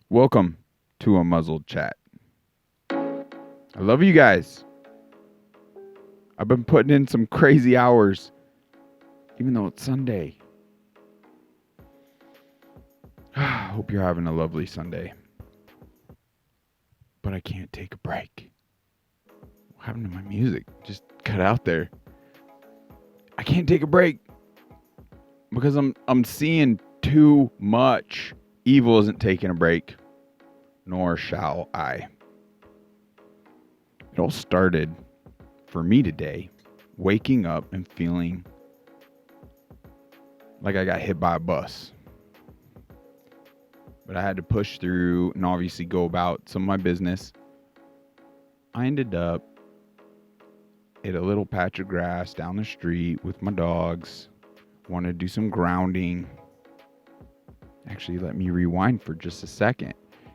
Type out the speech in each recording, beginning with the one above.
Welcome to a muzzled chat. I love you guys. I've been putting in some crazy hours, even though it's Sunday. Hope you're having a lovely Sunday. But I can't take a break. What happened to my music? Just cut out there. I can't take a break because I'm seeing too much. Evil isn't taking a break, nor shall I. It all started for me today, waking up and feeling like I got hit by a bus. But I had to push through and obviously go about some of my business. I ended up at a little patch of grass down the street with my dogs. Wanted to do some grounding. Actually, let me rewind for just a second.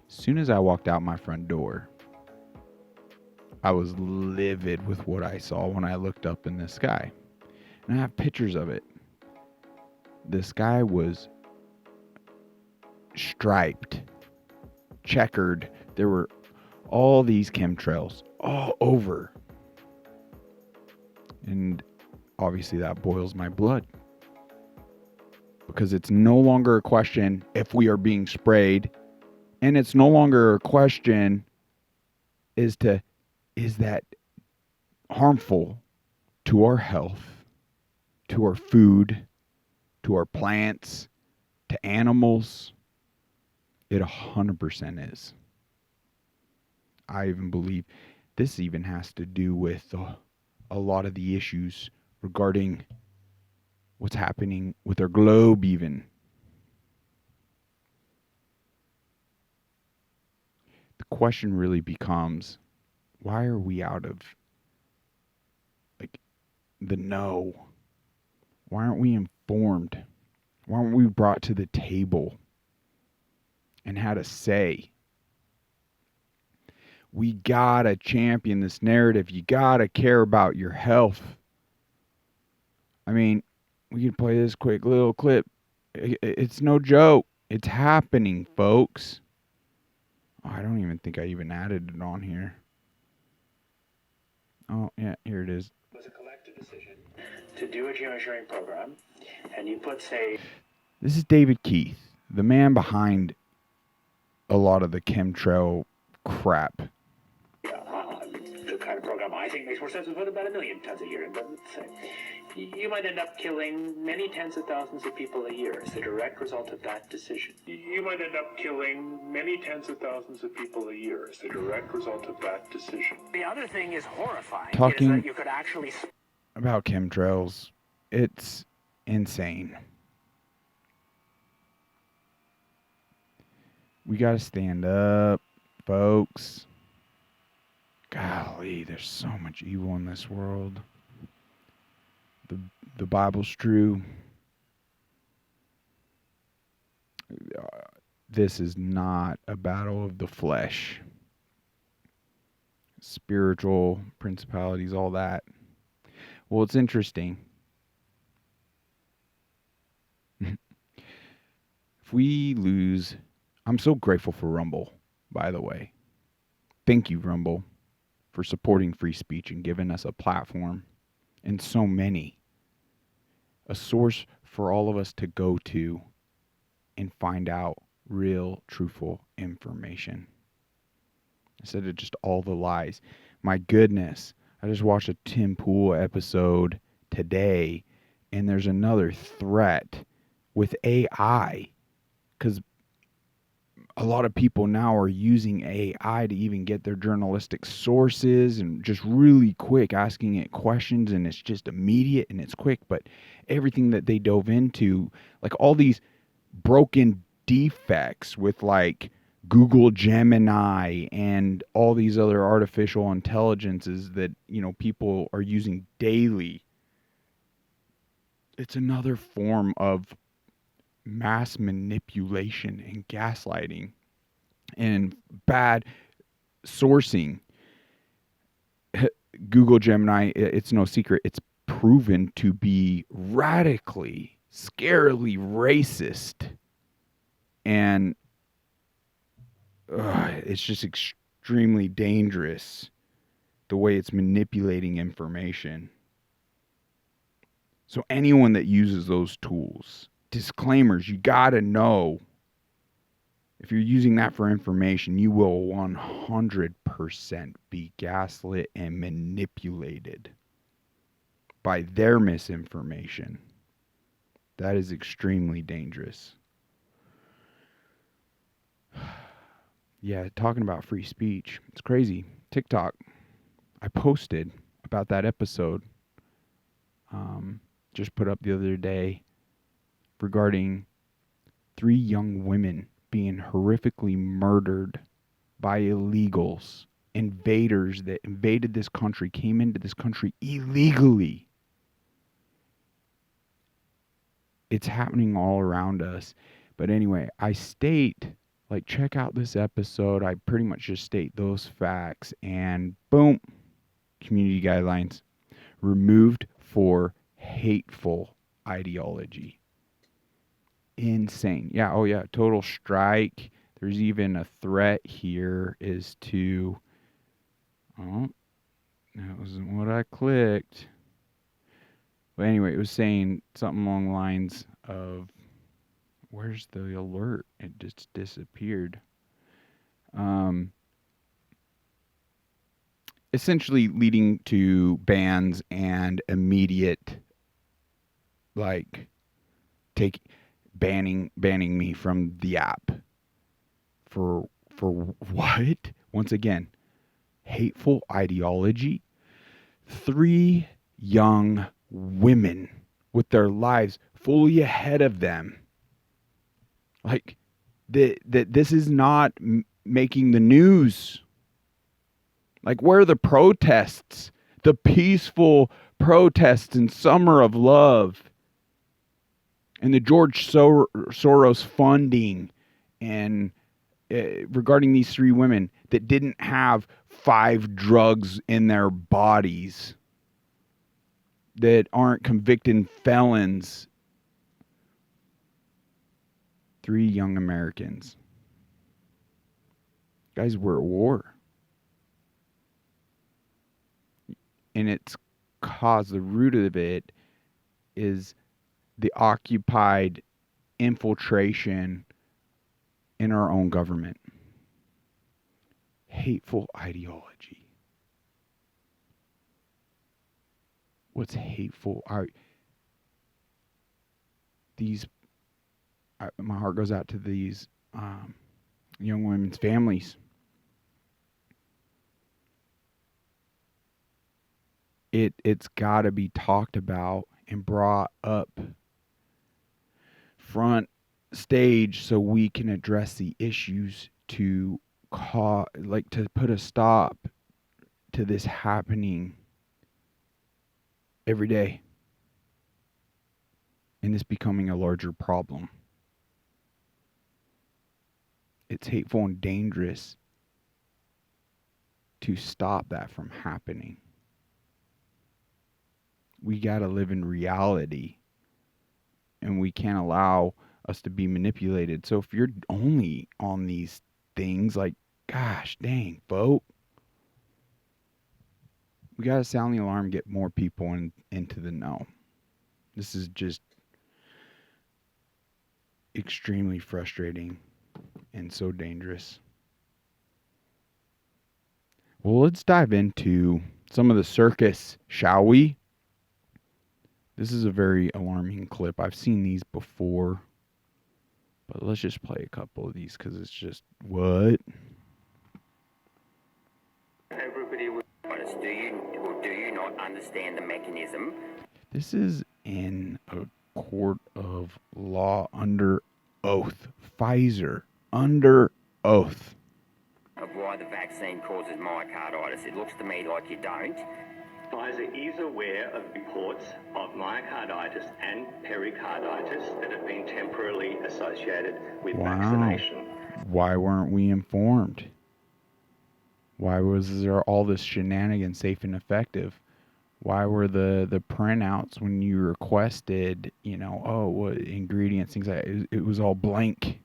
As soon as I walked out my front door, I was livid with what I saw when I looked up in the sky. And I have pictures of it. The sky was striped, checkered. There were all these chemtrails all over. And obviously that boils my blood. Because it's no longer a question if we are being sprayed. And it's no longer a question is that harmful to our health, to our food, to our plants, to animals? It 100% is. I even believe this even has to do with a lot of the issues regarding what's happening with our globe even. The question really becomes, why are we out of the know? Why aren't we informed? Why aren't we brought to the table and had a say? We gotta champion this narrative. You gotta care about your health. I mean, we could play this quick little clip. It's no joke. It's happening, folks. Oh, I don't even think I even added it on here. Oh, yeah, here it is. It was a collective decision to do a geoengineering program, and you put, say... This is David Keith, the man behind a lot of the chemtrail crap. The kind of program I think makes more sense is put about 1 million tons a year. But you might end up killing many tens of thousands of people a year as a direct result of that decision. You might end up killing many tens of thousands of people a year as a direct result of that decision. The other thing is horrifying. Talking is that you could actually... about chemtrails, it's insane. We gotta stand up, folks. Golly, there's so much evil in this world. The Bible's true. This is not a battle of the flesh. Spiritual principalities, all that. Well, it's interesting. If we lose... I'm so grateful for Rumble, by the way. Thank you, Rumble, for supporting free speech and giving us a platform, and so many. A source for all of us to go to and find out real, truthful information. Instead of just all the lies. My goodness, I just watched a Tim Pool episode today, and there's another threat with AI. Because a lot of people now are using AI to even get their journalistic sources and just really quick asking it questions, and it's just immediate and it's quick. But everything that they dove into, like all these broken defects with like Google Gemini and all these other artificial intelligences that, people are using daily. It's another form of mass manipulation and gaslighting and bad sourcing. Google Gemini, it's no secret, it's proven to be radically, scarily racist. And it's just extremely dangerous the way it's manipulating information. So anyone that uses those tools, disclaimers, you got to know if you're using that for information, you will 100% be gaslit and manipulated by their misinformation. That is extremely dangerous. Yeah, talking about free speech. It's crazy. TikTok. I posted about that episode. Just put up the other day regarding 3 young women being horrifically murdered by illegals, invaders that invaded this country, came into this country illegally. It's happening all around us. But anyway, I state, like, check out this episode. I pretty much just state those facts, and boom, community guidelines removed for hateful ideology. Insane. Yeah, oh yeah, total strike. There's even a threat here is to, oh, that wasn't what I clicked. But anyway, it was saying something along the lines of, where's the alert? It just disappeared. Essentially leading to bans and immediate, like, banning me from the app for what? Once again, hateful ideology. 3 young women with their lives fully ahead of them. Like, that this is not making the news. Like, where are the protests? The peaceful protests in Summer of Love and the George Soros funding and regarding these 3 women that didn't have 5 drugs in their bodies, that aren't convicted felons. 3 young Americans. Guys, we're at war. And it's caused, the root of it is the occupied infiltration in our own government. Hateful ideology. What's hateful? My heart goes out to these young women's families. It's got to be talked about and brought up front stage so we can address the issues to put a stop to this happening every day and this becoming a larger problem. It's hateful and dangerous to stop that from happening. We got to live in reality, and we can't allow us to be manipulated. So if you're only on these things, like, gosh dang, folk, we got to sound the alarm, get more people into the know. This is just extremely frustrating and so dangerous. Well, let's dive into some of the circus, shall we? This is a very alarming clip. I've seen these before, but let's just play a couple of these because it's just, what? Everybody will honest. Do you not understand the mechanism? This is in a court of law under oath. Pfizer, under oath. Of why the vaccine causes myocarditis. It looks to me like you don't. Pfizer is aware of reports of myocarditis and pericarditis that have been temporarily associated with vaccination. Why weren't we informed? Why was there all this shenanigans, safe and effective? Why were the printouts when you requested, what ingredients, things like that, it was all blank.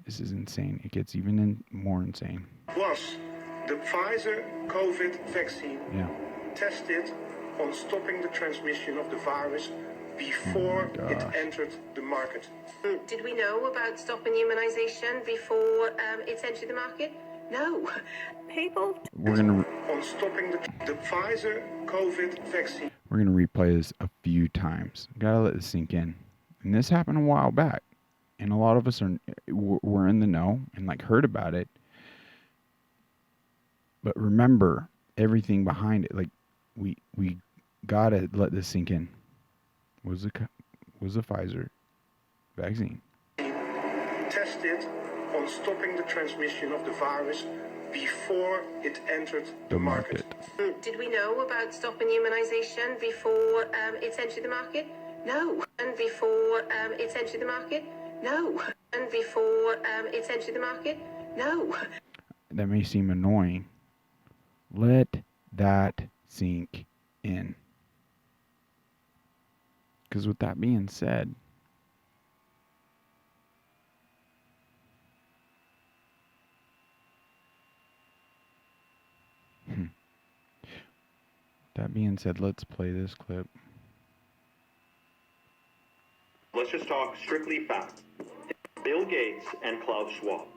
This is insane. It gets even more insane. Was the Pfizer COVID vaccine Yeah. tested on stopping the transmission of the virus before it entered the market? Did we know about stopping immunization before it's entered the market? No. People. We're gonna On stopping the Pfizer COVID vaccine. we're gonna replay this a few times. Gotta let this sink in. And this happened a while back, and a lot of us were in the know and like heard about it. But remember everything behind it. Like we gotta let this sink in. Was the Pfizer vaccine Tested on stopping the transmission of the virus before it entered the market. Did we know about stopping immunization before it's entered the market? No. And before it's entered the market? No. And before it's entered the market? No. That may seem annoying. Let that sink in. Because with that being said, let's play this clip. Let's just talk strictly facts. Bill Gates and Klaus Schwab.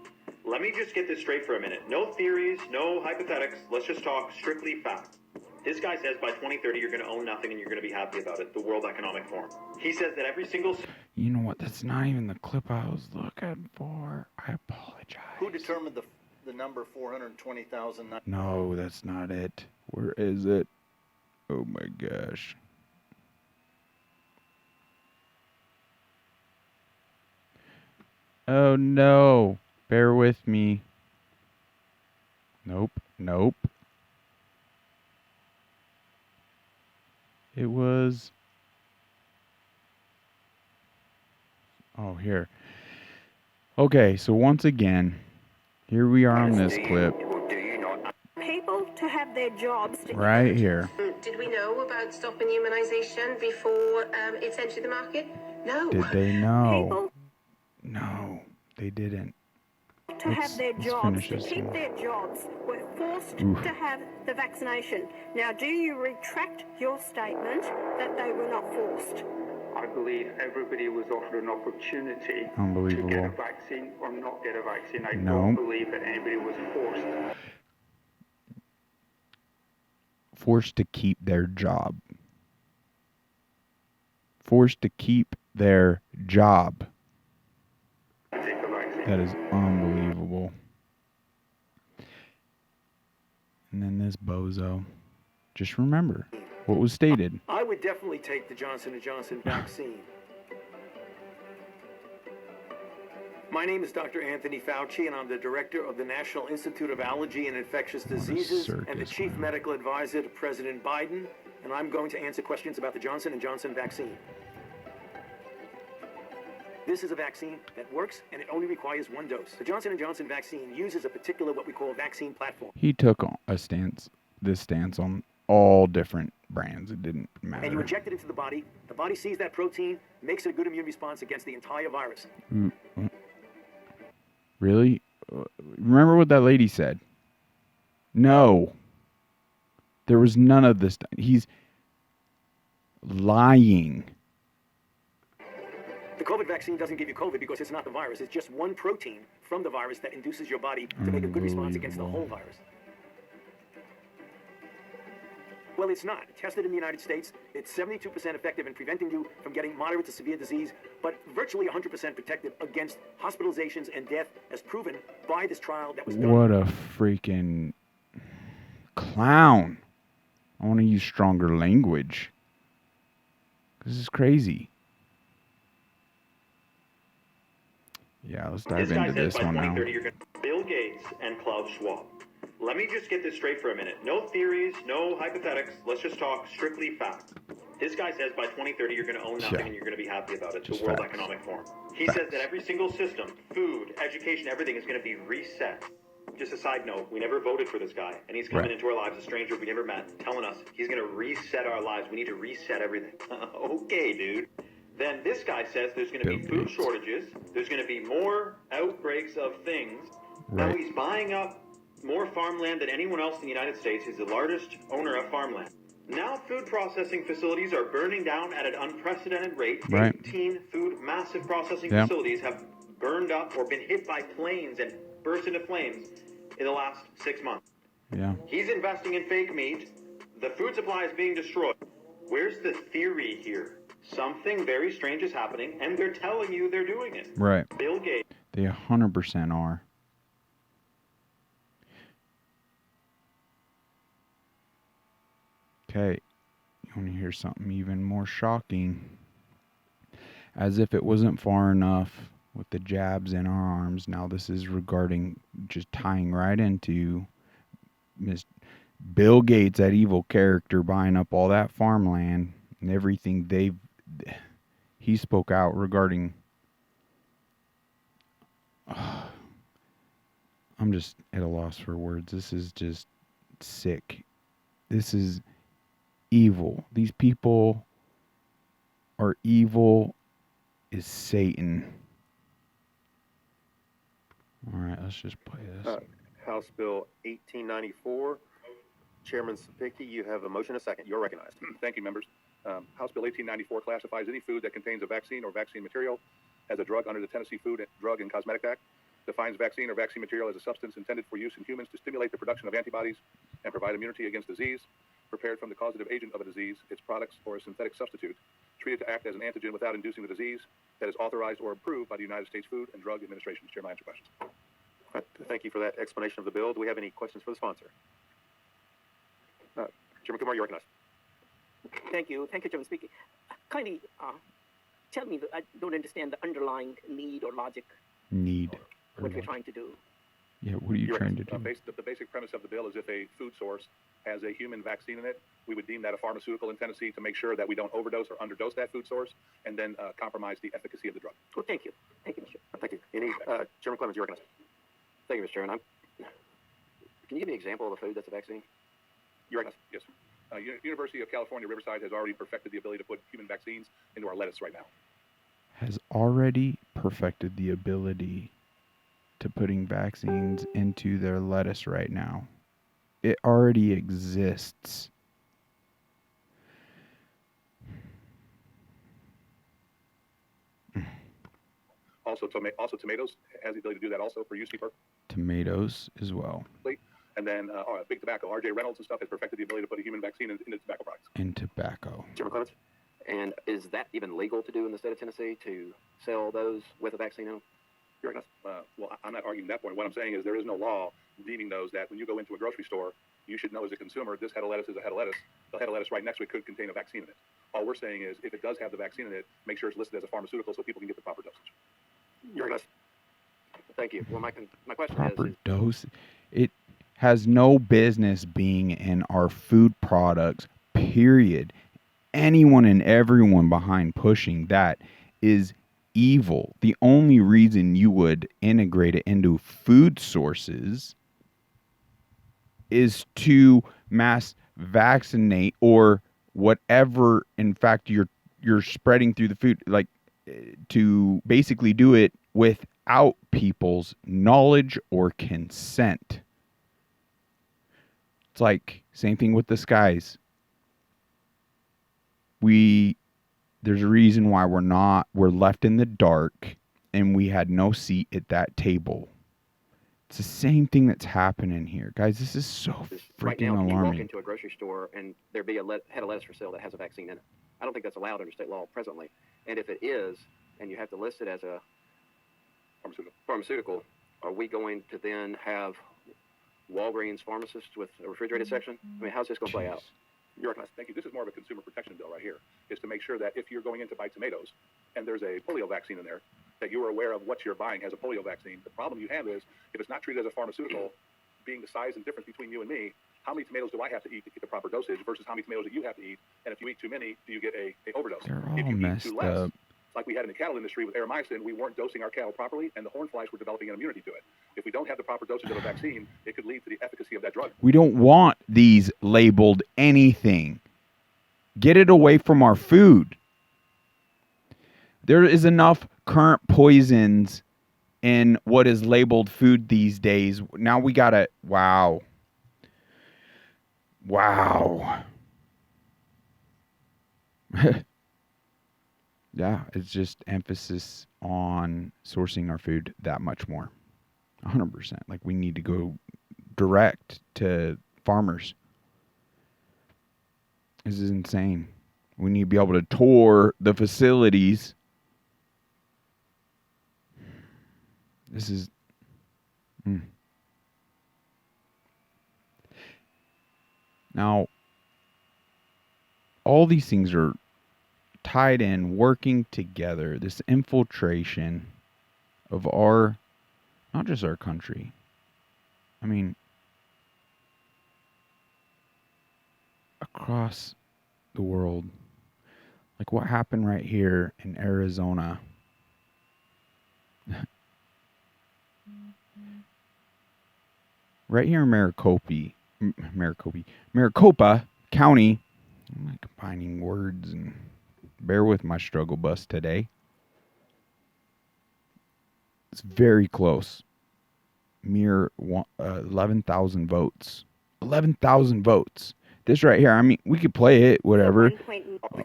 Let me just get this straight for a minute. No theories, no hypothetics. Let's just talk strictly facts. This guy says by 2030 you're going to own nothing and you're going to be happy about it. The World Economic Forum. He says that every single... You know what? That's not even the clip I was looking for. I apologize. Who determined the number 420,000? No, that's not it. Where is it? Oh my gosh. Oh no. Bear with me. Nope. It was... Oh, here. Okay, so once again, here we are on this clip. People to have their jobs. Right here. Did we know about stopping immunization before it's entered the market? No. Did they know? People No, they didn't. to have their jobs, to keep their jobs, were forced to have the vaccination. Now, do you retract your statement that they were not forced? I believe everybody was offered an opportunity to Unbelievable. get a vaccine or not get a vaccine. I No. don't believe that anybody was Forced to keep their job. Forced to keep their job. to take a vaccine. That is unbelievable. And then this bozo. Just remember what was stated. I would definitely take the Johnson & Johnson vaccine. My name is Dr. Anthony Fauci, and I'm the director of the National Institute of Allergy and Infectious Diseases and the chief medical advisor to President Biden, and I'm going to answer questions about the Johnson & Johnson vaccine. This is a vaccine that works, and it only requires one dose. The Johnson & Johnson vaccine uses a particular what we call vaccine platform. He took this stance on all different brands. It didn't matter. And you inject it into the body sees that protein, makes a good immune response against the entire virus. Really? Remember what that lady said? No. There was none of this. He's lying. The COVID vaccine doesn't give you COVID because it's not the virus. It's just one protein from the virus that induces your body to make a good response against the whole virus. Well, it's not. Tested in the United States, it's 72% effective in preventing you from getting moderate to severe disease, but virtually 100% protective against hospitalizations and death, as proven by this trial that was done. What a freaking clown. I want to use stronger language. This is crazy. Yeah, let's dive into this one now. Bill Gates and Klaus Schwab. Let me just get this straight for a minute. No theories, no hypothetics. Let's just talk strictly facts. This guy says by 2030 you're going to own nothing and you're going to be happy about it. Just the World facts. Economic Forum. He says that every single system, food, education, everything is going to be reset. Just a side note, we never voted for this guy, and he's coming into our lives, a stranger we never met, telling us he's going to reset our lives. We need to reset everything. Okay, dude. Then this guy says there's going to be food shortages, there's going to be more outbreaks of things. Now he's buying up more farmland than anyone else in the United States. He's the largest owner of farmland. Now food processing facilities are burning down at an unprecedented rate. 18 massive processing facilities have burned up or been hit by planes and burst into flames in the last 6 months. Yeah. He's investing in fake meat. The food supply is being destroyed. Where's the theory here? Something very strange is happening, and they're telling you they're doing it. Right. Bill Gates. They 100% are. Okay. You want to hear something even more shocking? As if it wasn't far enough with the jabs in our arms, now this is regarding just tying right into Miss Bill Gates, that evil character, buying up all that farmland and everything he spoke out regarding. I'm just at a loss for words. This is just sick. This is evil. These people are evil as Satan. All right, let's just play this. House Bill 1894. Chairman Sapicki, you have a motion, a second. You're recognized. Thank you, members. House Bill 1894 classifies any food that contains a vaccine or vaccine material as a drug under the Tennessee Food, Drug, and Cosmetic Act. Defines vaccine or vaccine material as a substance intended for use in humans to stimulate the production of antibodies and provide immunity against disease, prepared from the causative agent of a disease, its products, or a synthetic substitute, treated to act as an antigen without inducing the disease, that is authorized or approved by the United States Food and Drug Administration. Mr. Chairman, I answer questions. Right. Thank you for that explanation of the bill. Do we have any questions for the sponsor? Chairman Kumar, you're recognized. Thank you, Chairman Speaker. Kindly tell me, I don't understand the underlying need or logic. What we're trying to do. Yeah, what are you trying to do? The basic premise of the bill is if a food source has a human vaccine in it, we would deem that a pharmaceutical in Tennessee to make sure that we don't overdose or underdose that food source and then compromise the efficacy of the drug. Well, thank you. Thank you, Mr. Thank you. Chairman Clemens, you're recognized. Thank you, Mr. Chairman. Can you give me an example of a food that's a vaccine? You're recognized. Yes, sir. University of California, Riverside has already perfected the ability to put human vaccines into our lettuce right now. Has already perfected the ability to putting vaccines into their lettuce right now. It already exists. Also tomatoes has the ability to do that also for use for tomatoes as well. And then big tobacco, R.J. Reynolds and stuff has perfected the ability to put a human vaccine into tobacco products. In tobacco. Chairman Clemens? And is that even legal to do in the state of Tennessee, to sell those with a vaccine in them? You're recognized. Well, I'm not arguing that point. What I'm saying is there is no law deeming those that when you go into a grocery store, you should know as a consumer, this head of lettuce is a head of lettuce. The head of lettuce right next to it could contain a vaccine in it. All we're saying is if it does have the vaccine in it, make sure it's listed as a pharmaceutical so people can get the proper dosage. You're recognized. Thank you. Well, my question proper dose. It has no business being in our food products, period. Anyone and everyone behind pushing that is evil. The only reason you would integrate it into food sources is to mass vaccinate or whatever, in fact, you're spreading through the food, like to basically do it without people's knowledge or consent. It's like same thing with the skies. There's a reason why we're left in the dark and we had no seat at that table. It's the same thing that's happening here. Guys, this is so freaking right now, alarming. You walk into a grocery store and there be a head of lettuce for sale that has a vaccine in it. I don't think that's allowed under state law presently. And if it is, and you have to list it as a pharmaceutical, are we going to then have Walgreens pharmacists with a refrigerated section? I mean, how's this going to play out? You're recognized. Thank you. This is more of a consumer protection bill right here, is to make sure that if you're going in to buy tomatoes and there's a polio vaccine in there, that you are aware of what you're buying has a polio vaccine. The problem you have is if it's not treated as a pharmaceutical, being the size and difference between you and me, how many tomatoes do I have to eat to get the proper dosage versus how many tomatoes that you have to eat? And if you eat too many, do you get a overdose? They're all if you messed eat too less, up. like we had in the cattle industry with Aramycin, we weren't dosing our cattle properly, and the horn flies were developing an immunity to it. If we don't have the proper dosage of a vaccine, it could lead to the efficacy of that drug. We don't want these labeled anything. Get it away from our food. There is enough current poisons in what is labeled food these days. Now we gotta, wow. Yeah, it's just emphasis on sourcing our food that much more. 100%. Like, we need to go direct to farmers. This is insane. We need to be able to tour the facilities. This is... Now, all these things are tied in, working together. This infiltration of our, not just our country. I mean, across the world. Like what happened right here in Arizona. Right here in Maricopa County. I'm not combining words, and bear with my struggle bus today. It's very close. Mere 11,000 votes. 11,000 votes. This right here, I mean, we could play it, whatever.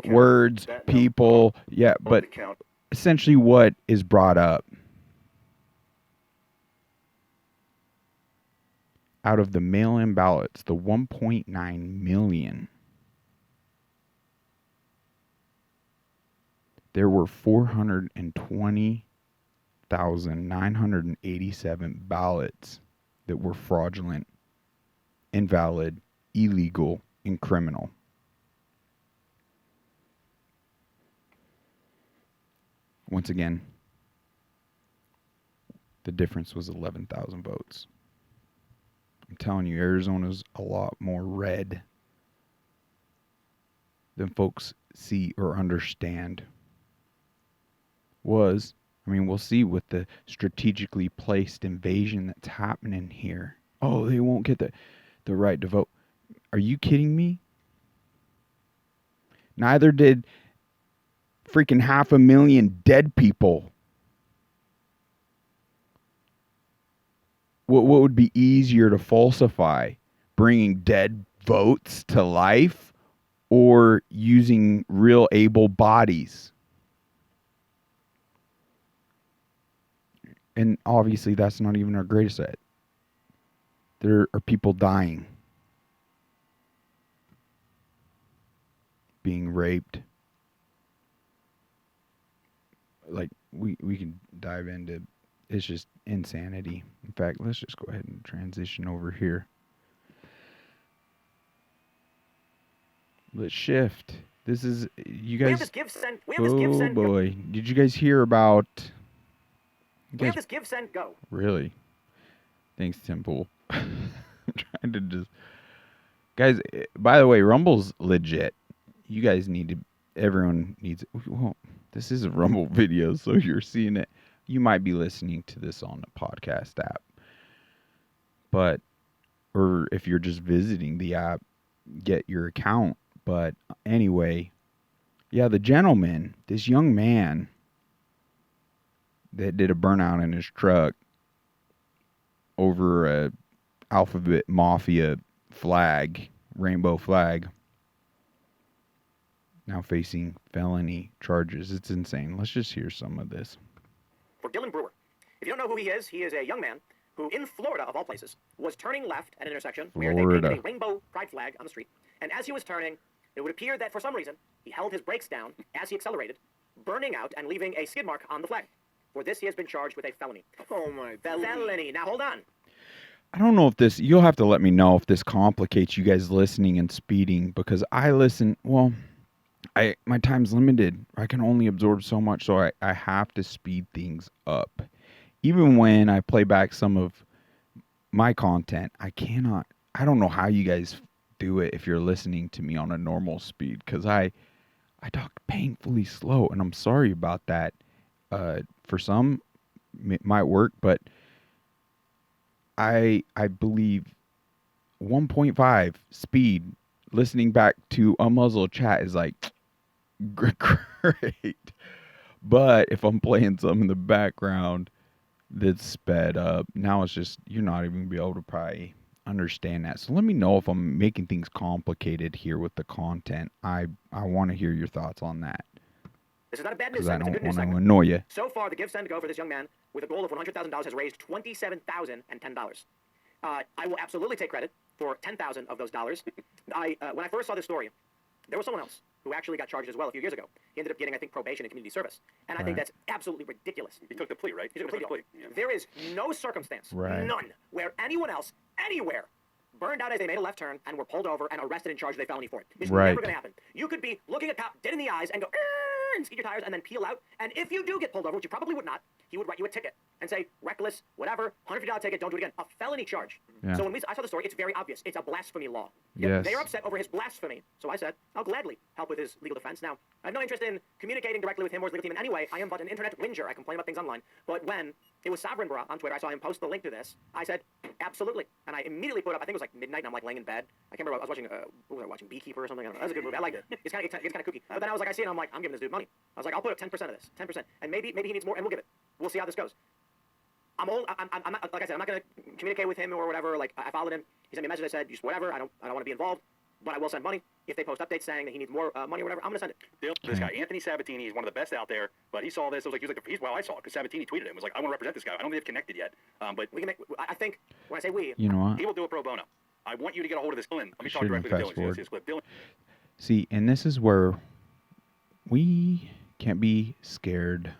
Words, people, yeah, but essentially what is brought up. Out of the mail-in ballots, the 1.9 million, there were 420,987 ballots that were fraudulent, invalid, illegal, and criminal. Once again, the difference was 11,000 votes. I'm telling you, Arizona's a lot more red than folks see or understand. We'll see with the strategically placed invasion that's happening here. Oh, they won't get the right to vote. Are you kidding me? Neither did freaking 500,000 dead people. What would be easier to falsify? Bringing dead votes to life or using real able bodies? And obviously that's not even our greatest set. There are people dying. Being raped. Like, we can dive into... It's just insanity. In fact, let's just go ahead and transition over here. Let's shift. This is... You guys... Oh, boy. Did you guys hear about... We have this give, send, go. Really? Thanks, Temple. I'm trying to just... Guys, by the way, Rumble's legit. You guys need to... Everyone needs... Well, this is a Rumble video, so you're seeing it. You might be listening to this on the podcast app. But... Or if you're just visiting the app, get your account. But anyway... Yeah, the gentleman, this young man... that did a burnout in his truck over a Alphabet Mafia flag, rainbow flag, now facing felony charges. It's insane. Let's just hear some of this. For Dylan Brewer. If you don't know who he is a young man who, in Florida, of all places, was turning left at an intersection where they painted a rainbow pride flag on the street. And as he was turning, it would appear that for some reason, he held his brakes down as he accelerated, burning out and leaving a skid mark on the flag. For this, he has been charged with a felony. Oh, my Felony. Now, hold on. I don't know if this... You'll have to let me know if this complicates you guys listening and speeding, because I listen... Well, my time's limited. I can only absorb so much, so I have to speed things up. Even when I play back some of my content, I cannot... I don't know how you guys do it if you're listening to me on a normal speed, because I talk painfully slow, and I'm sorry about that. For some, it might work, but I believe 1.5 speed listening back to UNMUZZLED chat is like great. But if I'm playing some in the background that's sped up, now it's just, you're not even going to be able to probably understand that. So let me know if I'm making things complicated here with the content. I want to hear your thoughts on that. This is not a bad news Because I segment. It's a don't good news want to segment. annoy you. So far, the Give, Send, Go for this young man with a goal of $100,000 has raised $27,010. I will absolutely take credit for 10,000 of those dollars. When I first saw this story, there was someone else who actually got charged as well a few years ago. He ended up getting, I think, probation and community service. And I think that's absolutely ridiculous. He took the plea, right? He took the plea. Yeah. There is no circumstance, none, where anyone else, anywhere, burned out as they made a left turn and were pulled over and arrested and charged with a felony for it. It's never going to happen. You could be looking a cop dead in the eyes and go, and skid your tires and then peel out. And if you do get pulled over, which you probably would not, he would write you a ticket and say, reckless, whatever, $150 ticket, don't do it again. A felony charge. Yeah. So when I saw the story, it's very obvious. It's a blasphemy law. Yes. They're upset over his blasphemy. So I said, I'll gladly help with his legal defense. Now, I have no interest in communicating directly with him or his legal team in any way. I am but an internet whinger. I complain about things online. But when it was Sovereign Bra on Twitter, I saw him post the link to this. I said, absolutely. And I immediately put up, I think it was like midnight, and I'm like laying in bed. I can't remember, I was watching, what was I watching, Beekeeper or something? I don't know. That was a good movie. I liked it. It's kind of kooky. But then I was like, I see it, and I'm like, I'm giving this dude money. I was like, I'll put up 10% of this, 10%. And maybe he needs more, and we'll give it. We'll see how this goes. I'm not, like I said, I'm not going to communicate with him or whatever. Like, I followed him. He sent me a message. I said, just whatever. I don't want to be involved, but I will send money. If they post updates saying that he needs more money or whatever, I'm going to send it. This guy, Anthony Sabatini, is one of the best out there, but he saw this. Well, I saw it because Sabatini tweeted it. It was like, I want to represent this guy. I don't think they've connected yet. But we can make, I think, when I say we, you know what? He will do it pro bono. I want you to get a hold of this Dylan. Let me talk Shouldn't directly to fast Dylan. forward. This clip. Dylan. See, and this is where we can't be scared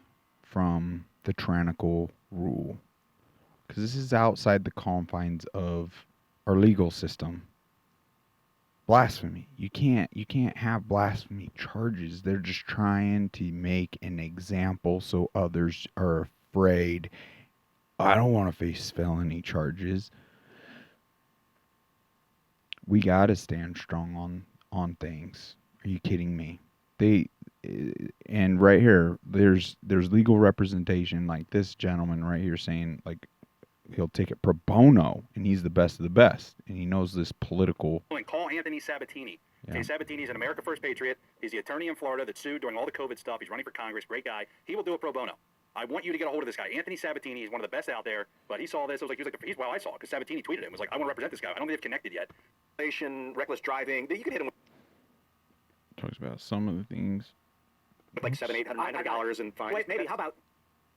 from the tyrannical rule, because this is outside the confines of our legal system. Blasphemy. You can't have blasphemy charges. They're just trying to make an example so others are afraid. I don't want to face felony charges. We got to stand strong on things. Are you kidding me? And right here, there's legal representation, like this gentleman right here saying, like, he'll take it pro bono, and he's the best of the best, and he knows this political. Call Anthony Sabatini. Yeah. Okay, Sabatini's an America First patriot. He's the attorney in Florida that sued during all the COVID stuff. He's running for Congress. Great guy. He will do it pro bono. I want you to get a hold of this guy. Anthony Sabatini. He's one of the best out there, but he saw this. It was like, well, I saw it because Sabatini tweeted it. It was like, I want to represent this guy. I don't think they've connected yet. Reckless driving. You can hit him Talks about some of the things. with like $700, $800, $900 in fines. Wait, maybe. How about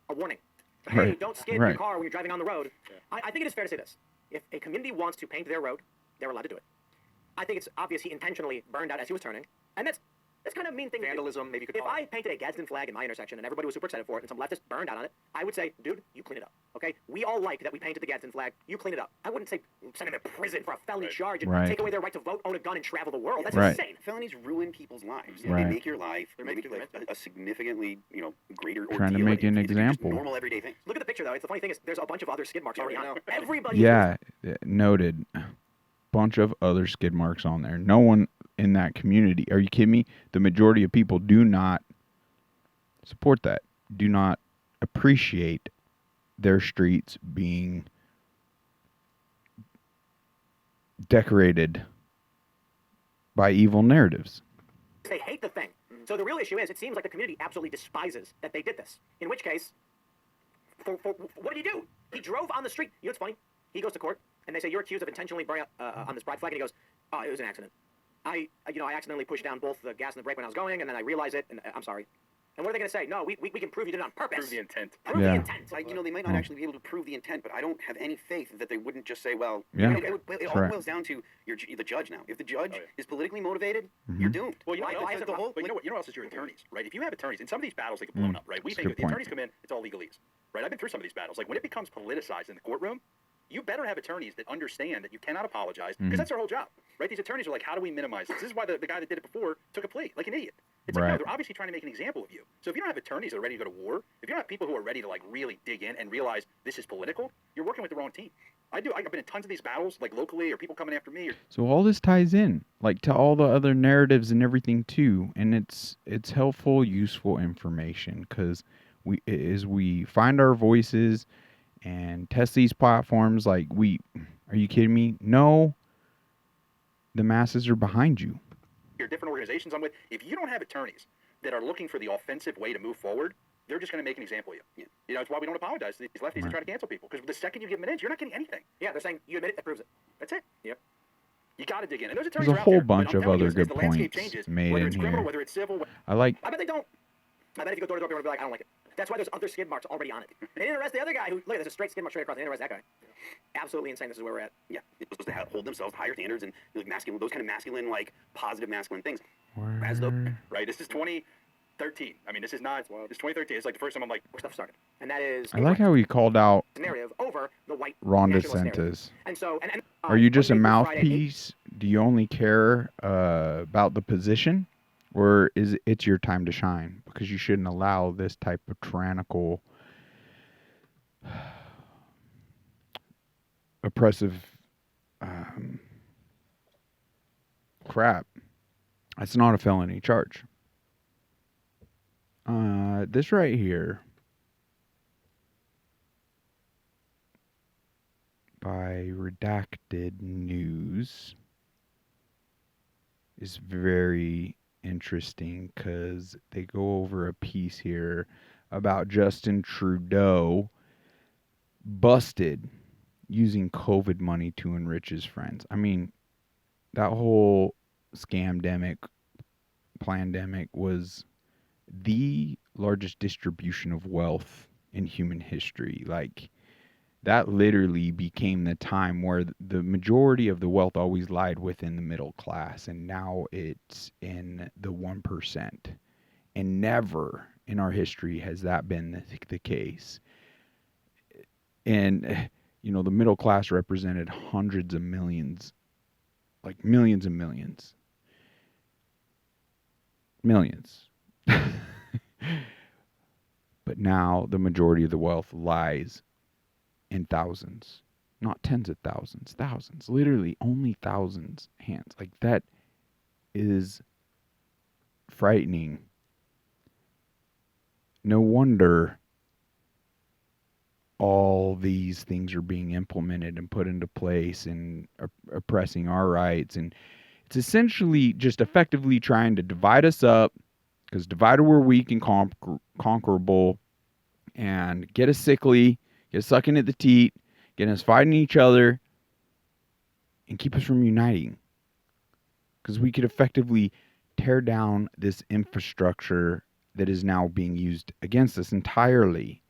a warning? Right. Hey, don't skid your car when you're driving on the road. Yeah. I think it is fair to say this. If a community wants to paint their road, they're allowed to do it. I think it's obvious he intentionally burned out as he was turning, and that's kind of a mean thing. Vandalism, maybe you could If call I painted a Gadsden flag in my intersection and everybody was super excited for it, and some leftist burned out on it, I would say, dude, you clean it up. Okay? We all like that we painted the Gadsden flag. You clean it up. I wouldn't say send them to prison for a felony charge and take away their right to vote, own a gun, and travel the world. That's insane. Felonies ruin people's lives. Right. They make your life a significantly, greater ordeal. Trying to make an example. Normal everyday things. Look at the picture though. The funny thing is, there's a bunch of other skid marks already on it. Everybody. Yeah, noted. Bunch of other skid marks on there. No one in that community. Are you kidding me? The majority of people do not support that. Do not appreciate their streets being decorated by evil narratives. They hate the thing. So the real issue is, it seems like the community absolutely despises that they did this. In which case, for what did he do? He drove on the street. You know what's funny? He goes to court, and they say, you're accused of intentionally burning up on this pride flag, and he goes, oh, it was an accident. I accidentally pushed down both the gas and the brake when I was going, and then I realized it, and I'm sorry. And what are they going to say? No, we can prove you did it on purpose. Prove the intent. Prove the intent. They might not actually be able to prove the intent, but I don't have any faith that they wouldn't just say, well, it all boils down to the judge now. If the judge is politically motivated, you're doomed. Well, you know what else is your attorneys, right? If you have attorneys, in some of these battles, they get blown up, right? We think if the attorneys come in, it's all legalese, right? I've been through some of these battles. Like, when it becomes politicized in the courtroom, you better have attorneys that understand that you cannot apologize, because that's their whole job, right? These attorneys are like, how do we minimize this? This is why the guy that did it before took a plea, like an idiot. It's like, no, they're obviously trying to make an example of you. So if you don't have attorneys that are ready to go to war, if you don't have people who are ready to, like, really dig in and realize this is political, you're working with the wrong team. I've been in tons of these battles, like locally, or people coming after me. So all this ties in, like, to all the other narratives and everything too, and it's helpful, useful information, because we find our voices and test these platforms, like, are you kidding me? No, the masses are behind you. Your different organizations I'm with, if you don't have attorneys that are looking for the offensive way to move forward, they're just going to make an example of you. You know, it's why we don't apologize to these lefties and try to cancel people, because the second you give them an inch, you're not getting anything. Yeah, they're saying you admit it, that proves it. That's it. Yep. You got to dig in. And those There's attorneys a are out whole there, bunch of other good the landscape points changes, made whether in it's criminal, here. whether it's civil. I like. I bet they don't. I bet if you go door to door, people will be like, I don't like it. That's why there's other skid marks already on it. They didn't arrest the other guy who, look, there's a straight skid mark straight across. They didn't arrest that guy. Absolutely insane. This is where we're at. Yeah, they're supposed to hold themselves to higher standards and like masculine, those kind of masculine, like positive masculine things. As though, right? This is 2013. I mean, this is not. It's 2013. It's like the first time I'm like, where stuff started, and that is. I like how he called out narrative over the white Ron nationalist DeSantis. And so, are you just a mouthpiece? Do you only care about the position, or is it's your time to shine? Because you shouldn't allow this type of tyrannical, oppressive crap. That's not a felony charge. This right here by Redacted News is very interesting because they go over a piece here about Justin Trudeau busted using COVID money to enrich his friends. I mean, that whole scamdemic, plandemic was the largest distribution of wealth in human history. Like, that literally became the time where the majority of the wealth always lied within the middle class, and now it's in the 1%. And never in our history has that been the case. And, you know, the middle class represented hundreds of millions, like millions and millions. Millions. But now the majority of the wealth lies in thousands, not tens of thousands, thousands, literally only thousands hands. Like, that is frightening. No wonder all these things are being implemented and put into place and oppressing our rights. And it's essentially just effectively trying to divide us up, because divided we're weak and conquerable, and get us sickly, get us sucking at the teat, get us fighting each other, and keep us from uniting. Because we could effectively tear down this infrastructure that is now being used against us entirely.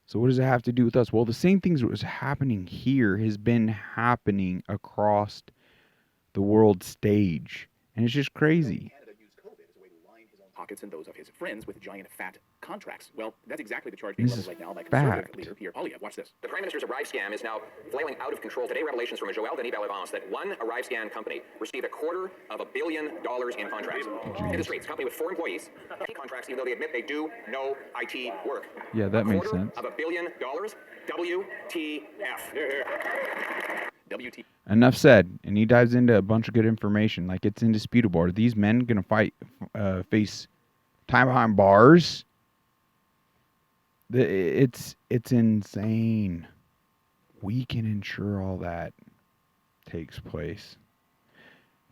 So what does it have to do with us? Well, the same things that was happening here has been happening across the world stage. And it's just crazy. Pockets and those of his friends with giant fat contracts. Well, that's exactly the charge being This leveled right now by is conservative fact. leader Pierre Poilievre. Watch this. The Prime Minister's Arrive scam is now flailing out of control. Today, revelations from Joël Denis Bellevance that one Arrive scan company received $250 million in contracts. In the streets, company with 4 employees, contracts even though they admit they do no IT work. Yeah, that makes sense. $250 million. WTF. WT. Enough said. And he dives into a bunch of good information. Like, it's indisputable. Are these men going to face time behind bars? It's insane. We can ensure all that takes place.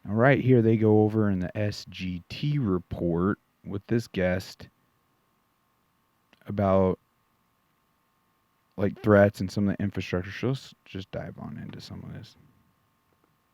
Now, right here, they go over in the SGT report with this guest about, like, threats and some of the infrastructure. So let's just dive on into some of this.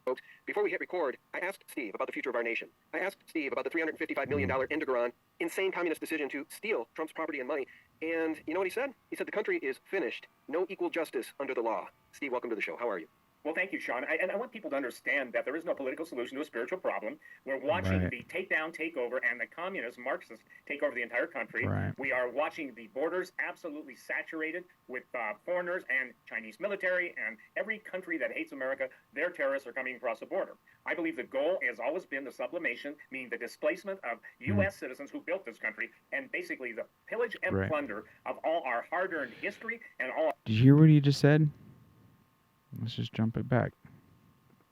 Folks, before we hit record, I asked Steve about the future of our nation. I asked Steve about the $355 million Integron insane communist decision to steal Trump's property and money. And you know what he said? He said the country is finished. No equal justice under the law. Steve, welcome to the show. How are you? Well, thank you, Sean. And I want people to understand that there is no political solution to a spiritual problem. We're watching the takedown, takeover, and the communist Marxists take over the entire country. Right. We are watching the borders absolutely saturated with foreigners and Chinese military, and every country that hates America, their terrorists are coming across the border. I believe the goal has always been the sublimation, meaning the displacement of U.S. citizens who built this country, and basically the pillage and plunder of all our hard-earned history and all. Did you hear what he just said? Let's just jump it back.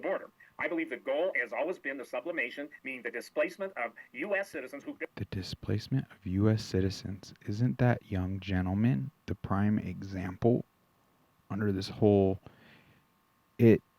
Border. I believe the goal has always been the sublimation, meaning the displacement of U.S. citizens who... The displacement of U.S. citizens. Isn't that young gentleman the prime example under this whole...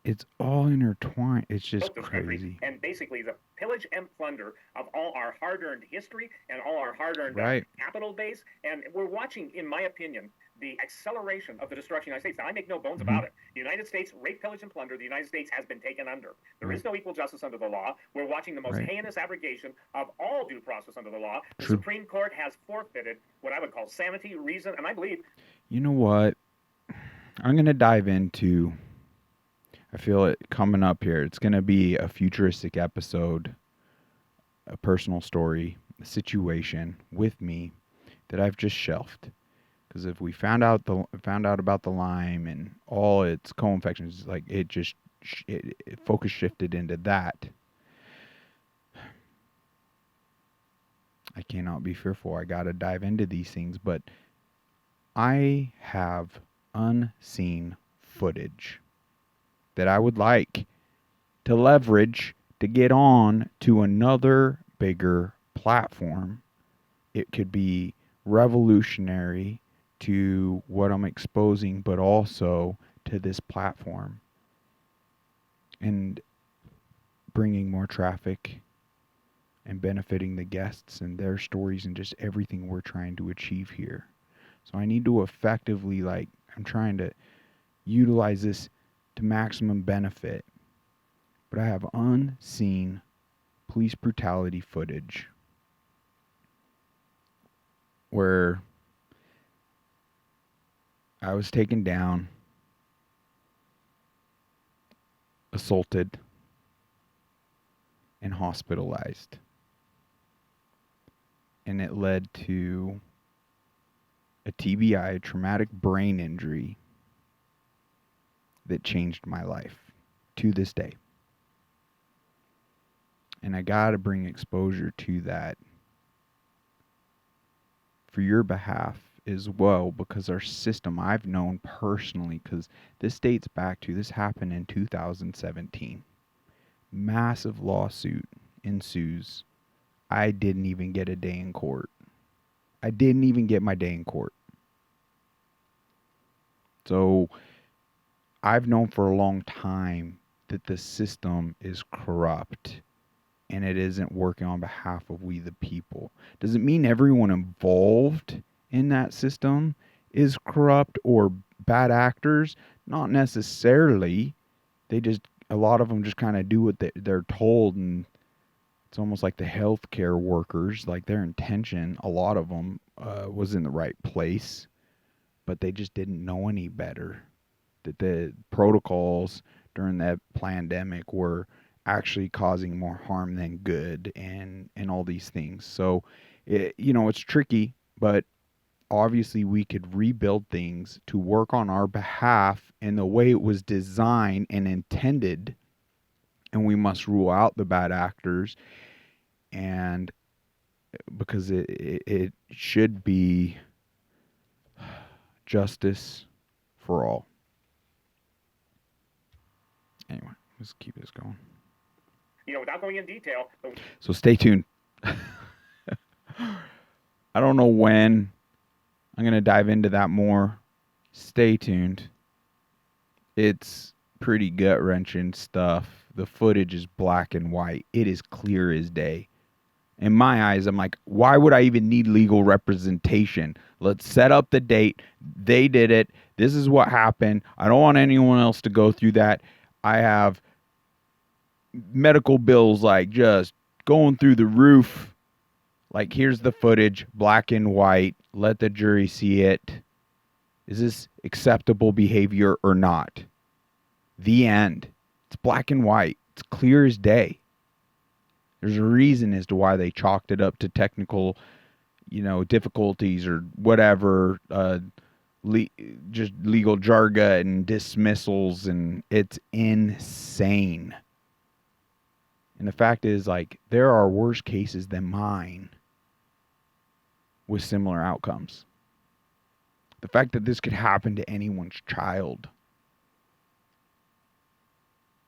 it's all intertwined. It's just this country, crazy. and basically the pillage and plunder of all our hard-earned history and all our hard-earned Right. capital base. And we're watching, in my opinion, the acceleration of the destruction of the United States. Now, I make no bones about it. The United States, rape, pillage, and plunder, the United States has been taken under. There is no equal justice under the law. We're watching the most heinous abrogation of all due process under the law. The Supreme Court has forfeited what I would call sanity, reason, and I believe... You know what? I'm going to dive into... I feel it coming up here. It's going to be a futuristic episode, a personal story, a situation with me that I've just shelved. Because if we found out about the Lyme and all its co-infections, like it just focus shifted into that. I cannot be fearful. I got to dive into these things, but I have unseen footage that I would like to leverage to get on to another bigger platform. It could be revolutionary to what I'm exposing, but also to this platform and bringing more traffic and benefiting the guests and their stories and just everything we're trying to achieve here. So I need to effectively, I'm trying to utilize this to maximum benefit. But I have unseen police brutality footage where I was taken down, assaulted, and hospitalized. And it led to a TBI, a traumatic brain injury, that changed my life to this day. And I got to bring exposure to that for your behalf as well, because our system, I've known personally, because this dates back to, this happened in 2017. Massive lawsuit ensues. I didn't even get a day in court. I didn't even get my day in court. So I've known for a long time that the system is corrupt and it isn't working on behalf of we the people. Does it mean everyone involved in that system is corrupt or bad actors? Not necessarily. A lot of them just kind of do what they're told, and it's almost like the healthcare workers, like their intention, a lot of them was in the right place, but they just didn't know any better. That the protocols during that pandemic were actually causing more harm than good, and all these things. So, it's tricky, but obviously we could rebuild things to work on our behalf in the way it was designed and intended, and we must rule out the bad actors, and because it should be justice for all. Anyway, let's keep this going. Without going in detail. So stay tuned. I don't know when I'm going to dive into that more. Stay tuned. It's pretty gut-wrenching stuff. The footage is black and white. It is clear as day. In my eyes, I'm like, why would I even need legal representation? Let's set up the date. They did it. This is what happened. I don't want anyone else to go through that. I have medical bills just going through the roof. Here's the footage, black and white. Let the jury see it. Is this acceptable behavior or not? The end. It's black and white. It's clear as day. There's a reason as to why they chalked it up to technical, difficulties or whatever, just legal jargon and dismissals, and it's insane. And the fact is, there are worse cases than mine with similar outcomes. The fact that this could happen to anyone's child,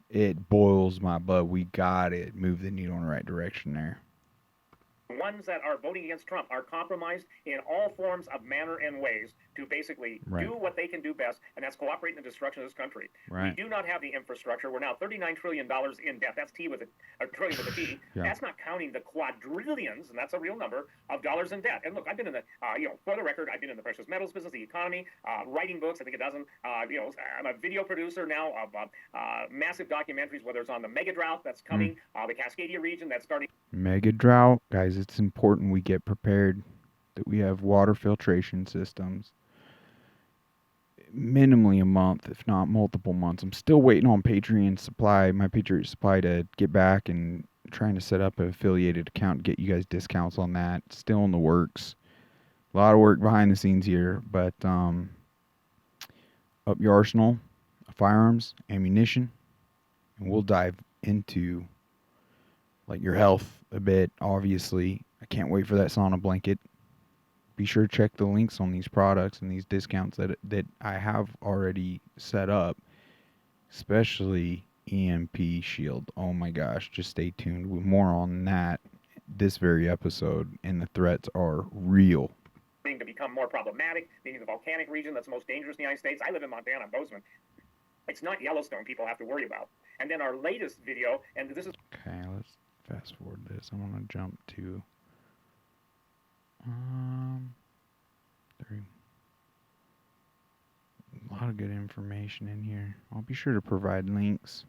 it boils my blood. We got it. Move the needle in the right direction there. Ones that are voting against Trump are compromised in all forms of manner and ways to basically Right. do what they can do best, and that's cooperate in the destruction of this country. Right. We do not have the infrastructure. We're now $39 trillion in debt. That's T with a trillion with a T. Yeah. That's not counting the quadrillions, and that's a real number, of dollars in debt. And look, I've been in the, for the record, I've been in the precious metals business, the economy, writing books, I think a dozen. I'm a video producer now of massive documentaries, whether it's on the mega drought that's coming, the Cascadia region that's starting. Mega drought, guys, it's important we get prepared, that we have water filtration systems. Minimally a month, if not multiple months. I'm still waiting on Patreon Supply, my Patriot Supply, to get back and trying to set up an affiliated account, get you guys discounts on that. Still in the works. A lot of work behind the scenes here, but up your arsenal of firearms, ammunition, and we'll dive into like your health a bit, obviously. I can't wait for that sauna blanket. Be sure to check the links on these products and these discounts that I have already set up, especially EMP Shield. Oh my gosh, just stay tuned with more on that this very episode, and the threats are real. To become more problematic, meaning the volcanic region that's the most dangerous in the United States. I live in Montana, Bozeman. It's not Yellowstone people have to worry about. And then our latest video, and this is... Okay, let's fast forward this. I want to jump to... a lot of good information in here. I'll be sure to provide links.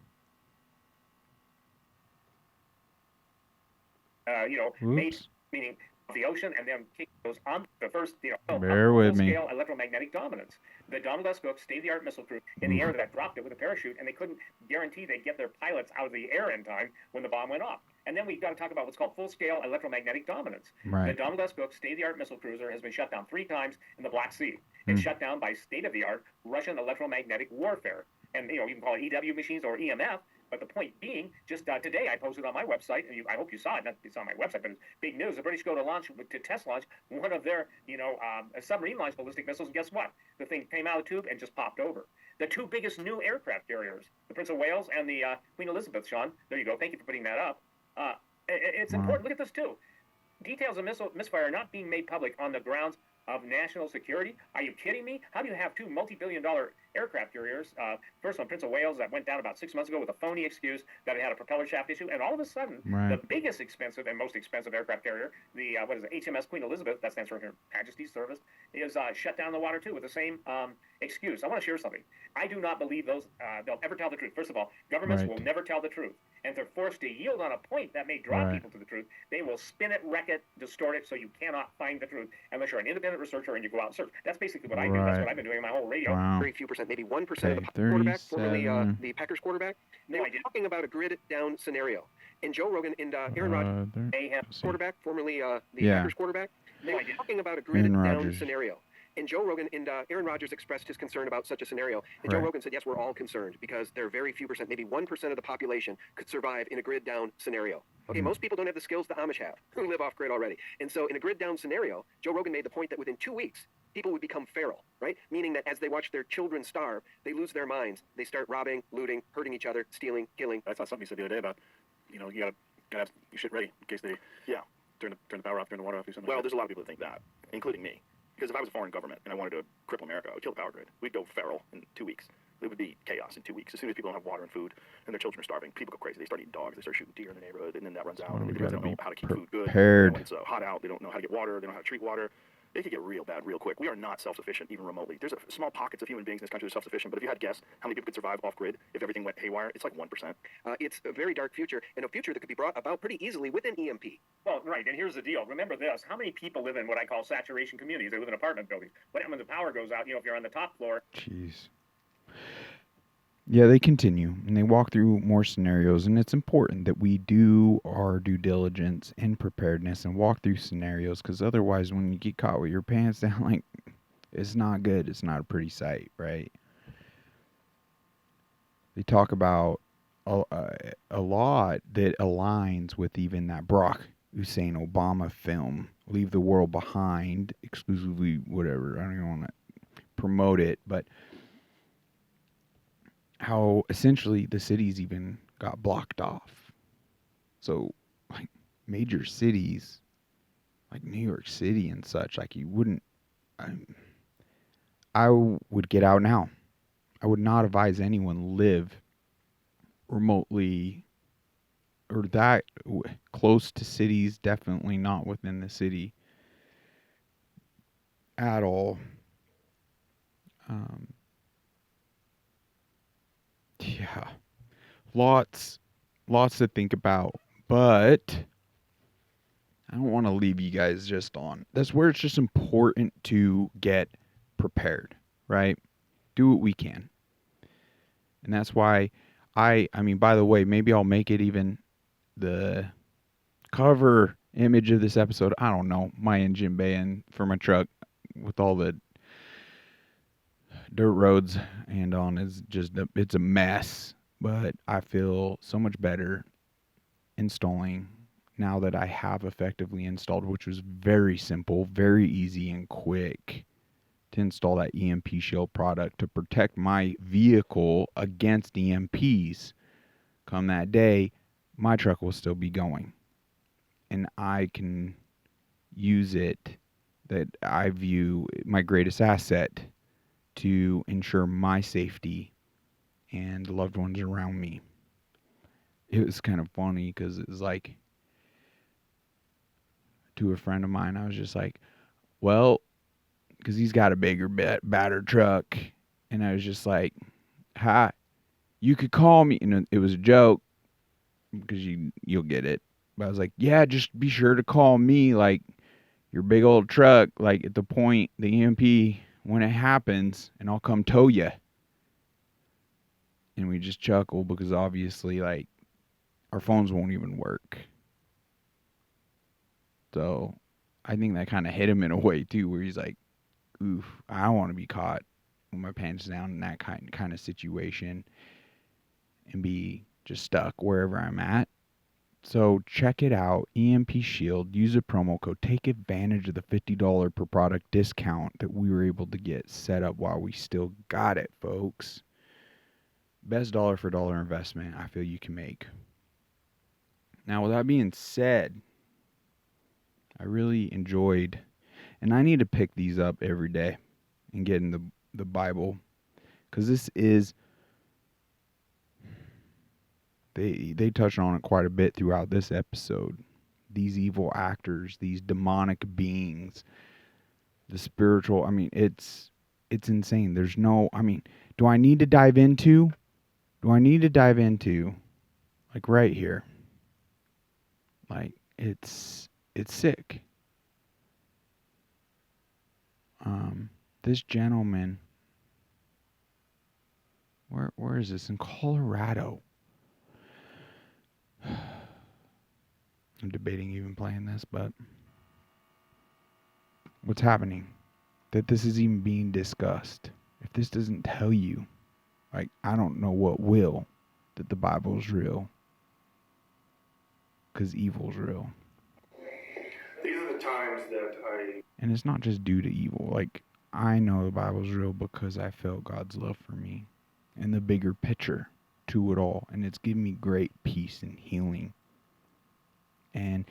Meaning the ocean, and then kick those on the first, Bear with me. Full-scale electromagnetic dominance. The Donald S. Cook state-of-the-art missile crew in the air that dropped it with a parachute, and they couldn't guarantee they'd get their pilots out of the air in time when the bomb went off. And then we've got to talk about what's called full-scale electromagnetic dominance. Right. The Donald S. Cook state-of-the-art missile cruiser has been shut down 3 times in the Black Sea. It's shut down by state-of-the-art Russian electromagnetic warfare. And, you can call it EW machines or EMF. But the point being, just today I posted on my website, and I hope you saw it. Not it's on my website, but it's big news. The British go to test launch one of their, submarine-launched ballistic missiles, and guess what? The thing came out of the tube and just popped over. The 2 biggest new aircraft carriers, the Prince of Wales and the Queen Elizabeth, Sean. There you go. Thank you for putting that up. It's important. Look at this, too. Details of misfire are not being made public on the grounds of national security. Are you kidding me? How do you have 2 multi-billion-dollar aircraft carriers? First one, Prince of Wales, that went down about 6 months ago with a phony excuse that it had a propeller shaft issue, and all of a sudden, the biggest expensive and most expensive aircraft carrier, the HMS Queen Elizabeth, that stands for Her Majesty's Service, is shut down in the water too with the same excuse. I want to share something. I do not believe they'll ever tell the truth. First of all, governments will never tell the truth. And if they're forced to yield on a point that may draw people to the truth, they will spin it, wreck it, distort it, so you cannot find the truth unless you're an independent researcher and you go out and search. That's basically what I do. That's what I've been doing my whole radio. Very few percent, maybe 1% of the quarterback, formerly the Packers quarterback. They were talking about a grid down scenario. And Joe Rogan and Aaron Rodgers, quarterback, formerly the Packers quarterback, they were talking about a grid down scenario. And Joe Rogan and Aaron Rodgers expressed his concern about such a scenario. And Joe Rogan said, yes, we're all concerned because there are very few percent, maybe 1% of the population could survive in a grid down scenario. Okay, most people don't have the skills the Amish have, who live off grid already. And so in a grid down scenario, Joe Rogan made the point that within 2 weeks, people would become feral, right? Meaning that as they watch their children starve, they lose their minds. They start robbing, looting, hurting each other, stealing, killing. I saw something you said the other day about, you gotta have your shit ready in case they turn the power off, turn the water off, do something. Well, there's a lot of people that think that, including me. Because if I was a foreign government and I wanted to cripple America, I would kill the power grid. We'd go feral in 2 weeks. It would be chaos in 2 weeks. As soon as people don't have water and food and their children are starving, people go crazy. They start eating dogs. They start shooting deer in the neighborhood, and then that runs out. And they don't know how to keep food good. When it's hot out, they don't know how to get water. They don't know how to treat water. It could get real bad real quick. We are not self-sufficient even remotely. There's small pockets of human beings in this country that are self-sufficient, but if you had guessed how many people could survive off-grid if everything went haywire, it's like 1%. It's a very dark future, and a future that could be brought about pretty easily with an EMP. Well, right, and here's the deal. Remember this. How many people live in what I call saturation communities? They live in apartment buildings. But when the power goes out, if you're on the top floor... Jeez. Yeah, they continue, and they walk through more scenarios, and it's important that we do our due diligence and preparedness and walk through scenarios, because otherwise when you get caught with your pants down, it's not good. It's not a pretty sight, right? They talk about a lot that aligns with even that Barack Hussein Obama film, Leave the World Behind, exclusively whatever. I don't even want to promote it, but how essentially the cities even got blocked off. So, major cities, like New York City and such, you wouldn't... I would get out now. I would not advise anyone live remotely or that close to cities, definitely not within the city at all. Yeah, lots to think about, but I don't want to leave you guys just on. That's where it's just important to get prepared, right? Do what we can. And that's why I mean, by the way, maybe I'll make it even the cover image of this episode. I don't know. My engine bay for my truck with all the dirt roads and on is just it's a mess, but I feel so much better installing now that I have effectively installed, which was very simple, very easy and quick to install that EMP shield product to protect my vehicle against EMPs. Come that day, my truck will still be going and I can use it, that I view my greatest asset, to ensure my safety and the loved ones around me. It was kind of funny because it was like, to a friend of mine, I was just like, well, because he's got a bigger, badder truck. And I was just like, hi, you could call me. And it was a joke because you'll get it. But I was like, yeah, just be sure to call me. Like, your big old truck, like at the point, the EMP, when it happens, and I'll come tow you. And we just chuckle because obviously, like, our phones won't even work. So I think that kind of hit him in a way too, where he's like, oof, I don't want to be caught with my pants down in that kind of situation and be just stuck wherever I'm at. So check it out, EMP Shield. Use a promo code. Take advantage of the $50 per product discount that we were able to get set up while we still got it, folks. Best dollar for dollar investment I feel you can make. Now, with that being said, I really enjoyed, and I need to pick these up every day and get in the Bible, because this is, they touched on it quite a bit throughout this episode. These evil actors, these demonic beings, the spiritual, I mean, it's insane. There's no, I mean, do I need to dive into, like right here? Like, it's sick. This gentleman, where is this? In Colorado. I'm debating even playing this, but what's happening? That this is even being discussed. If this doesn't tell you, like, I don't know what will, that the Bible's real. Because evil's real. These are the times that And it's not just due to evil. Like, I know the Bible's real because I felt God's love for me and the bigger picture to it all. And it's given me great peace and healing. And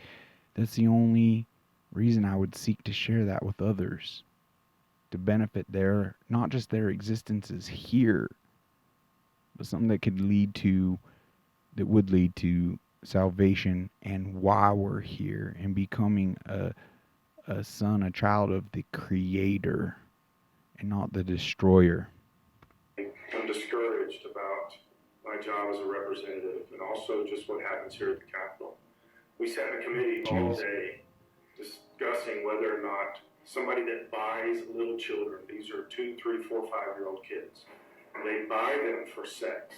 that's the only reason I would seek to share that with others. To benefit their, not just their existences here, but something that would lead to salvation and why we're here and becoming a son, a child of the Creator and not the destroyer. I'm discouraged about my job as a representative and also just what happens here at the Capitol. We sat in a committee all day discussing whether or not somebody that buys little children, these are 2, 3, 4, 5-year-old kids, and they buy them for sex,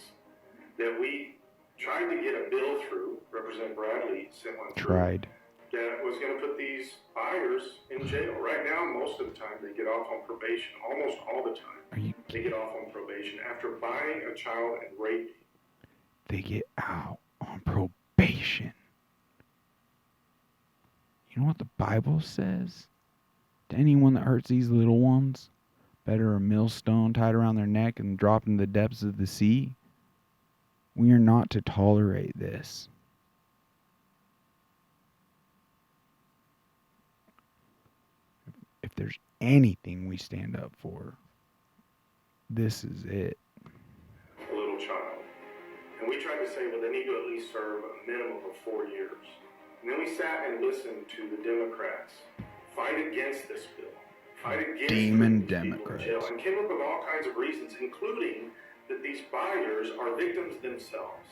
that we tried to get a bill through, Representative Bradley sent one through, that was going to put these buyers in jail. Right now, most of the time, they get off on probation. Almost all the time, they get off on probation after buying a child and raping. They get out on probation. You know what the Bible says? To anyone that hurts these little ones, better a millstone tied around their neck and dropped in the depths of the sea. We are not to tolerate this. If there's anything we stand up for, this is it. A little child. And we tried to say, well, they need to at least serve a minimum of 4 years. And then we sat and listened to the Democrats fight against this bill, fight against Demon putting these people in jail, and came up with all kinds of reasons, including that these buyers are victims themselves.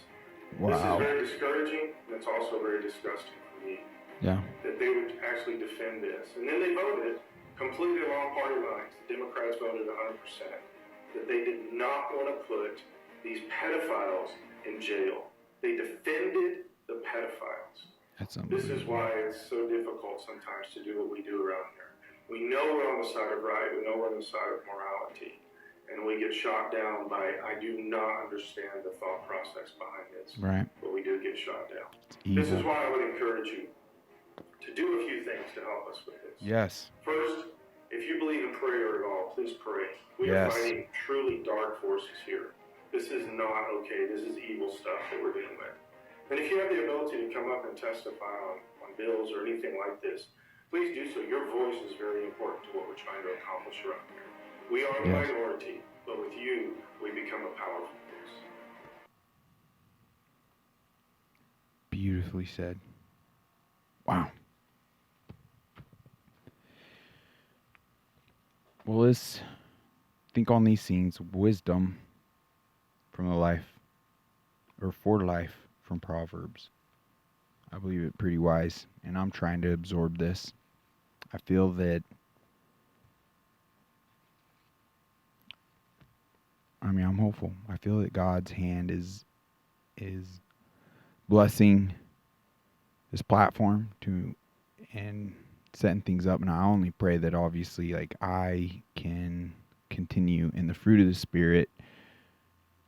Wow. This is very discouraging, and it's also very disgusting for me. Yeah. That they would actually defend this. And then they voted completely along party lines. The Democrats voted 100%. That they did not want to put these pedophiles in jail. They defended the pedophiles. This is why it's so difficult sometimes to do what we do around here. We know we're on the side of right. We know we're on the side of morality. And we get shot down by, I do not understand the thought process behind this. Right. But we do get shot down. Evil. This is why I would encourage you to do a few things to help us with this. Yes. First, if you believe in prayer at all, please pray. We are fighting truly dark forces here. This is not okay. This is evil stuff that we're dealing with. And if you have the ability to come up and testify on bills or anything like this, please do so. Your voice is very important to what we're trying to accomplish around here. We are the minority, but with you, we become a powerful force. Beautifully said. Wow. Well, let's think on these things. Wisdom from the life, or for life, from Proverbs. I believe it pretty wise, and I'm trying to absorb this. I feel that, I'm hopeful. I feel that God's hand is blessing this platform and setting things up, and I only pray that obviously I can continue in the fruit of the Spirit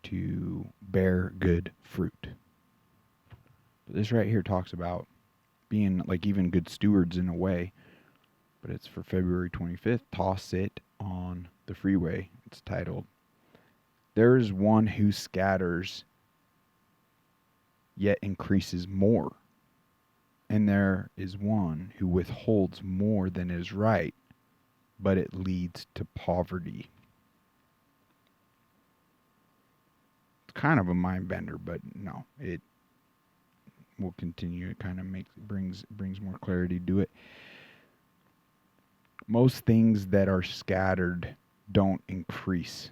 to bear good fruit. But this right here talks about being even good stewards in a way, but it's for February 25th. Toss it on the freeway. It's titled, "There is one who scatters yet increases more, and there is one who withholds more than is right, but it leads to poverty." It's kind of a mind bender, but no, it will continue. It kind of brings more clarity to it. Most things that are scattered don't increase.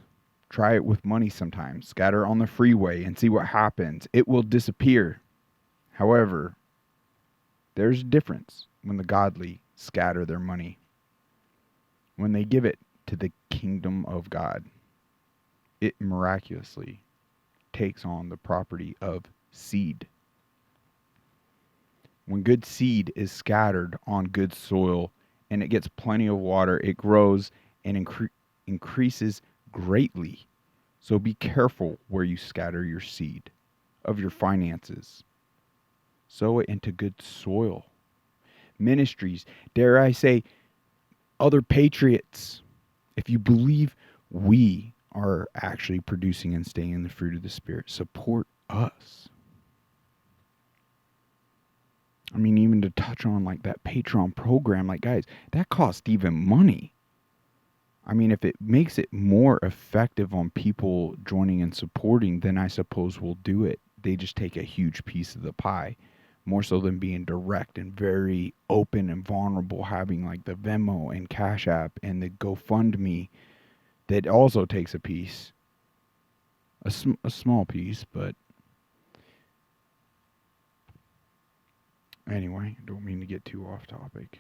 Try it with money sometimes. Scatter on the freeway and see what happens. It will disappear. However, there's a difference when the godly scatter their money. When they give it to the kingdom of God, it miraculously takes on the property of seed. When good seed is scattered on good soil and it gets plenty of water, it grows and increases greatly. So be careful where you scatter your seed of your finances. Sow it into good soil. Ministries, dare I say, other patriots. If you believe we are actually producing and staying in the fruit of the Spirit, support us. Even to touch on that Patreon program, guys, that costs even money. If it makes it more effective on people joining and supporting, then I suppose we'll do it. They just take a huge piece of the pie, more so than being direct and very open and vulnerable, having the Venmo and Cash App and the GoFundMe that also takes a piece, a small piece, but anyway, I don't mean to get too off topic.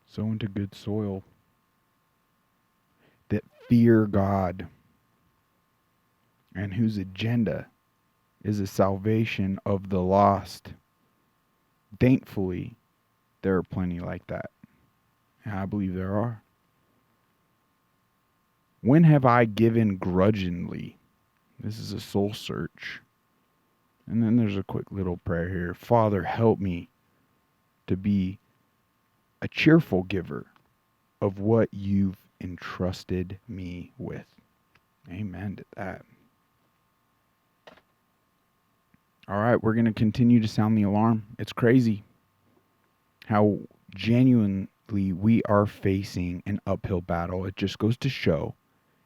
Sow into good soil that fear God and whose agenda is the salvation of the lost. Thankfully, there are plenty like that. And I believe there are. When have I given grudgingly? This is a soul search. And then there's a quick little prayer here. Father, help me to be a cheerful giver of what you've entrusted me with. Amen to that. All right, we're going to continue to sound the alarm. It's crazy how genuine we are facing an uphill battle. It just goes to show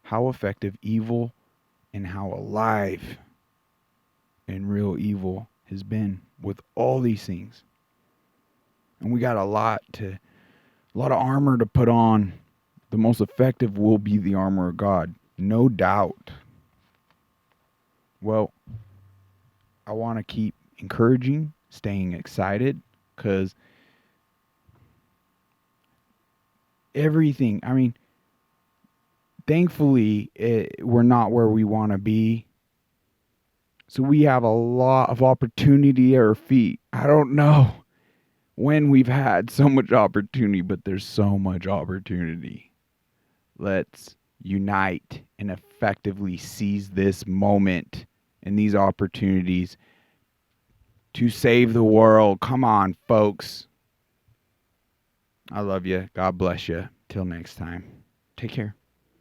how effective evil and how alive and real evil has been with all these things. And we got a lot of armor to put on. The most effective will be the armor of God, no doubt. Well, I want to keep encouraging, staying excited, because everything, thankfully, we're not where we want to be. So we have a lot of opportunity at our feet. I don't know when we've had so much opportunity, but there's so much opportunity. Let's unite and effectively seize this moment and these opportunities to save the world. Come on, folks. I love you. God bless you. Till next time. Take care.